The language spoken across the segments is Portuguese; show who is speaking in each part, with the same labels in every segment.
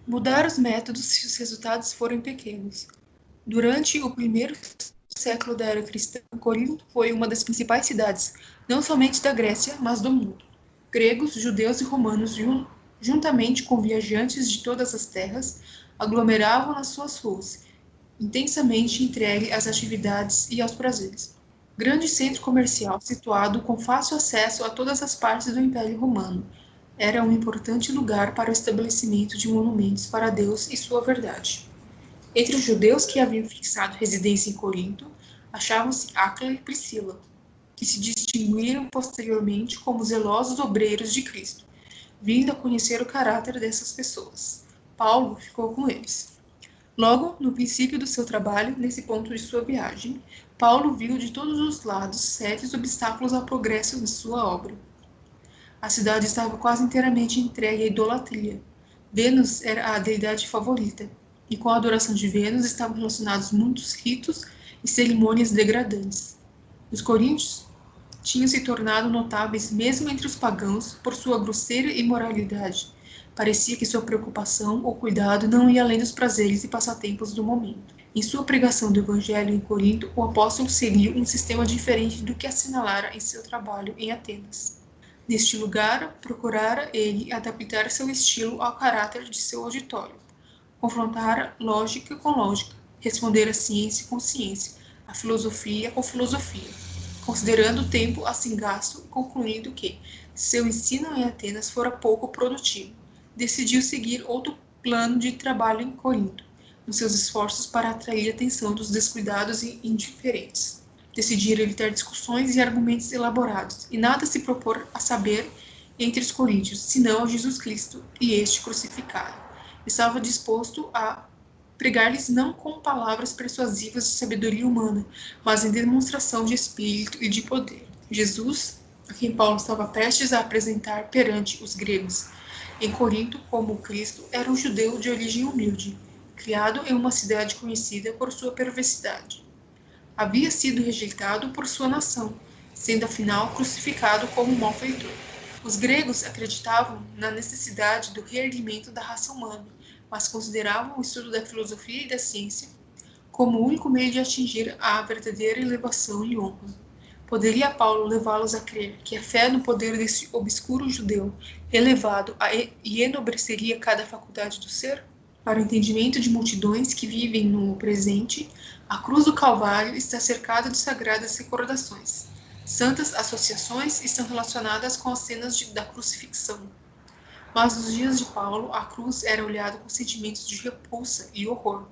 Speaker 1: Mudar os métodos se os resultados forem pequenos. Durante o primeiro século da era cristã, Corinto foi uma das principais cidades, não somente da Grécia, mas do mundo. Gregos, judeus e romanos, juntamente com viajantes de todas as terras, aglomeravam nas suas ruas, intensamente entregue às atividades e aos prazeres. Grande centro comercial situado com fácil acesso a todas as partes do Império Romano, era um importante lugar para o estabelecimento de monumentos para Deus e sua verdade. Entre os judeus que haviam fixado residência em Corinto, achavam-se Áquila e Priscila, que se distinguiram posteriormente como zelosos obreiros de Cristo, vindo a conhecer o caráter dessas pessoas. Paulo ficou com eles. Logo, no princípio do seu trabalho, nesse ponto de sua viagem, Paulo viu de todos os lados sérios obstáculos ao progresso de sua obra. A cidade estava quase inteiramente entregue à idolatria. Vênus era a deidade favorita, e com a adoração de Vênus estavam relacionados muitos ritos e cerimônias degradantes. Os coríntios tinham se tornado notáveis mesmo entre os pagãos por sua grosseira imoralidade. Parecia que sua preocupação ou cuidado não ia além dos prazeres e passatempos do momento. Em sua pregação do Evangelho em Corinto, o apóstolo seguiu um sistema diferente do que assinalara em seu trabalho em Atenas. Neste lugar, procurara ele adaptar seu estilo ao caráter de seu auditório, confrontar lógica com lógica, responder a ciência com ciência, a filosofia com filosofia, considerando o tempo assim gasto e concluindo que, seu ensino em Atenas fora pouco produtivo, decidiu seguir outro plano de trabalho em Corinto, nos seus esforços para atrair a atenção dos descuidados e indiferentes. Decidira evitar discussões e argumentos elaborados, e nada se propor a saber entre os coríntios, senão a Jesus Cristo e este crucificado. Estava disposto a pregar-lhes não com palavras persuasivas de sabedoria humana, mas em demonstração de espírito e de poder. Jesus, a quem Paulo estava prestes a apresentar perante os gregos em Corinto como Cristo, era um judeu de origem humilde, criado em uma cidade conhecida por sua perversidade. Havia sido rejeitado por sua nação, sendo afinal crucificado como um malfeitor. Os gregos acreditavam na necessidade do reerguimento da raça humana, mas consideravam o estudo da filosofia e da ciência como o único meio de atingir a verdadeira elevação e honra. Poderia Paulo levá-los a crer que a fé no poder desse obscuro judeu elevado e enobreceria cada faculdade do ser? Para o entendimento de multidões que vivem no presente, a cruz do Calvário está cercada de sagradas recordações. Santas associações estão relacionadas com as cenas da crucifixão. Mas nos dias de Paulo, a cruz era olhada com sentimentos de repulsa e horror.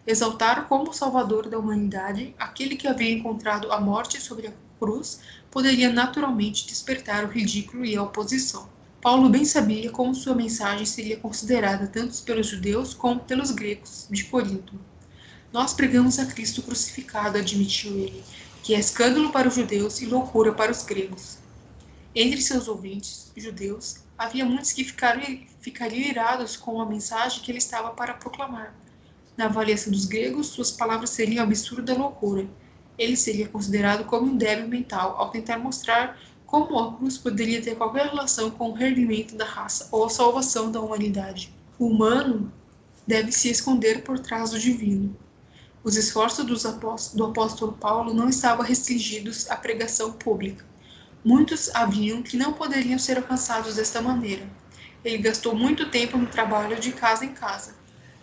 Speaker 1: Exaltar como Salvador da humanidade aquele que havia encontrado a morte sobre a cruz poderia naturalmente despertar o ridículo e a oposição. Paulo bem sabia como sua mensagem seria considerada tanto pelos judeus como pelos gregos de Corinto. Nós pregamos a Cristo crucificado, admitiu ele, que é escândalo para os judeus e loucura para os gregos. Entre seus ouvintes, judeus, havia muitos que ficariam irados com a mensagem que ele estava para proclamar. Na avaliação dos gregos, suas palavras seriam absurda loucura. Ele seria considerado como um débil mental ao tentar mostrar como a cruz poderia ter qualquer relação com o reerguimento da raça ou a salvação da humanidade. O humano deve se esconder por trás do divino. Os esforços do apóstolo Paulo não estavam restringidos à pregação pública. Muitos haviam que não poderiam ser alcançados desta maneira. Ele gastou muito tempo no trabalho de casa em casa,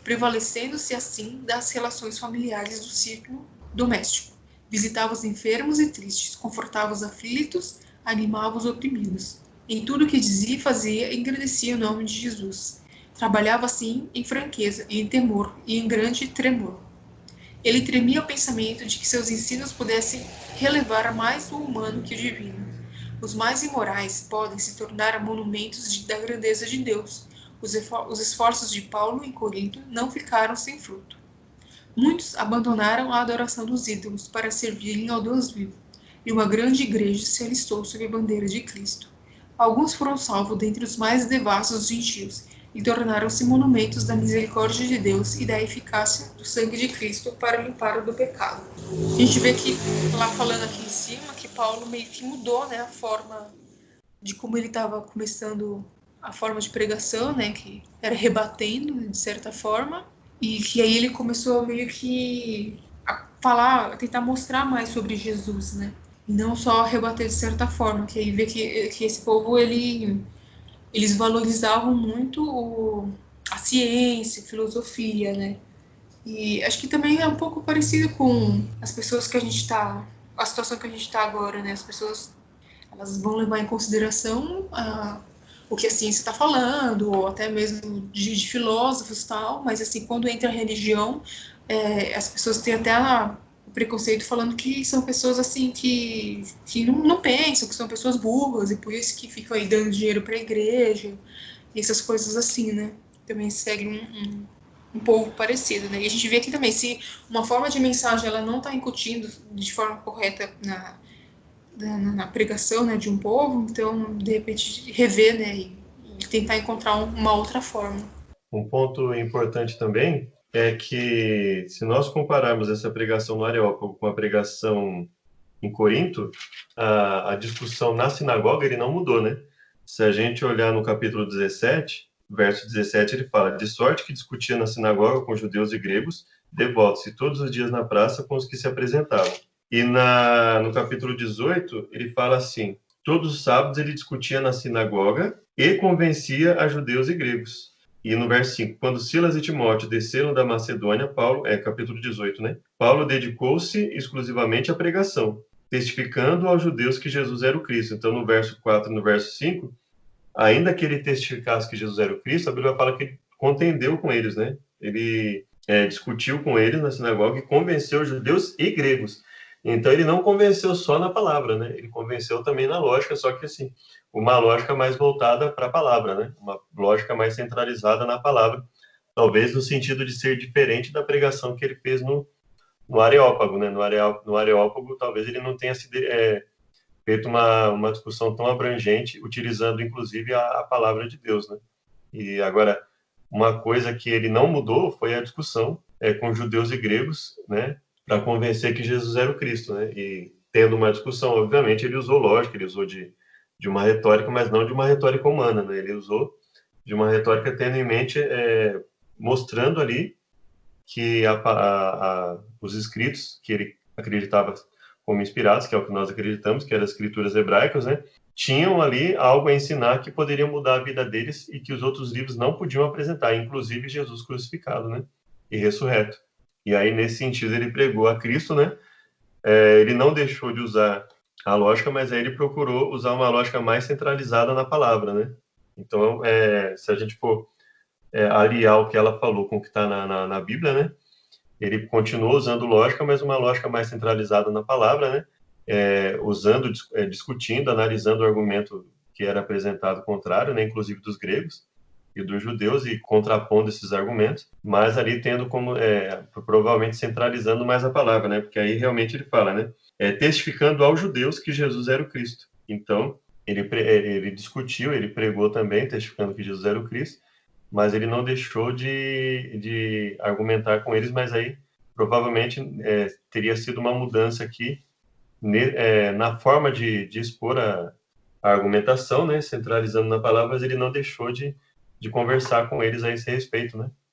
Speaker 1: prevalecendo-se assim das relações familiares do círculo doméstico. Visitava os enfermos e tristes, confortava os aflitos, animava os oprimidos. Em tudo o que dizia e fazia, engrandecia o nome de Jesus. Trabalhava assim em franqueza, e em temor, e em grande tremor. Ele tremia ao pensamento de que seus ensinos pudessem relevar mais o humano que o divino. Os mais imorais podem se tornar monumentos da grandeza de Deus. Os esforços de Paulo em Corinto não ficaram sem fruto. Muitos abandonaram a adoração dos ídolos para servirem ao Deus vivo, e uma grande igreja se alistou sob a bandeira de Cristo. Alguns foram salvos dentre os mais devassos dos gentios, e tornaram-se monumentos da misericórdia de Deus e da eficácia do sangue de Cristo para limpar o do pecado. A gente vê que, lá falando aqui em cima, que Paulo meio que mudou, né, a forma de como ele estava começando a forma de pregação, né, que era rebatendo, de certa forma, e que aí ele começou meio que a falar, a tentar mostrar mais sobre Jesus, né, e não só rebater de certa forma, que aí vê que esse povo, eles valorizavam muito a ciência, a filosofia, né, e acho que também é um pouco parecido com as pessoas que a gente está, a situação que a gente está agora, né, as pessoas, elas vão levar em consideração o que a ciência está falando, ou até mesmo de filósofos e tal, mas assim, quando entra a religião, as pessoas têm até o preconceito falando que são pessoas assim que não pensam, que são pessoas burras, e por isso que ficam aí dando dinheiro para a igreja, e essas coisas assim, né? Também segue um povo parecido, né? E a gente vê aqui também, se uma forma de mensagem ela não está incutindo de forma correta na pregação, né, de um povo, então, de repente, rever, né, e tentar encontrar uma outra forma.
Speaker 2: Um ponto importante também é que, se nós compararmos essa pregação no Areópago com a pregação em Corinto, a discussão na sinagoga ele não mudou, né? Se a gente olhar no capítulo 17, verso 17, ele fala: de sorte que discutia na sinagoga com judeus e gregos, devotos, e todos os dias na praça com os que se apresentavam. E no capítulo 18, ele fala assim: todos os sábados ele discutia na sinagoga e convencia a judeus e gregos. E no verso 5, quando Silas e Timóteo desceram da Macedônia, capítulo 18, né? Paulo dedicou-se exclusivamente à pregação, testificando aos judeus que Jesus era o Cristo. Então, no verso 4 e no verso 5, ainda que ele testificasse que Jesus era o Cristo, a Bíblia fala que ele contendeu com eles, né? Ele discutiu com eles na sinagoga e convenceu judeus e gregos. Então, ele não convenceu só na palavra, né? Ele convenceu também na lógica, só que, assim, uma lógica mais voltada para a palavra, né? Uma lógica mais centralizada na palavra, talvez no sentido de ser diferente da pregação que ele fez no Areópago, né? No Areópago, talvez ele não tenha sido, feito uma discussão tão abrangente, utilizando, inclusive, a palavra de Deus, né? E agora, uma coisa que ele não mudou foi a discussão com judeus e gregos, né? Para convencer que Jesus era o Cristo, né? E tendo uma discussão, obviamente, ele usou lógica, ele usou de uma retórica, mas não de uma retórica humana, né? Ele usou de uma retórica tendo em mente, mostrando ali que os escritos que ele acreditava como inspirados, que é o que nós acreditamos, que eram as escrituras hebraicas, né, tinham ali algo a ensinar que poderia mudar a vida deles e que os outros livros não podiam apresentar, inclusive Jesus crucificado, né, e ressurreto. E aí, nesse sentido, ele pregou a Cristo, né, ele não deixou de usar a lógica, mas aí ele procurou usar uma lógica mais centralizada na palavra, né. Então, se a gente for aliar o que ela falou com o que está na Bíblia, né, ele continua usando lógica, mas uma lógica mais centralizada na palavra, né? Discutindo, analisando o argumento que era apresentado contrário, né? Inclusive dos gregos e dos judeus, e contrapondo esses argumentos, mas ali tendo como, provavelmente centralizando mais a palavra, né? Porque aí realmente ele fala, né? Testificando aos judeus que Jesus era o Cristo. Então, ele discutiu, ele pregou também, testificando que Jesus era o Cristo, mas ele não deixou de argumentar com eles, mas aí provavelmente teria sido uma mudança aqui na forma de expor a argumentação, né, centralizando na palavra, mas ele não deixou de conversar com eles a esse respeito, né?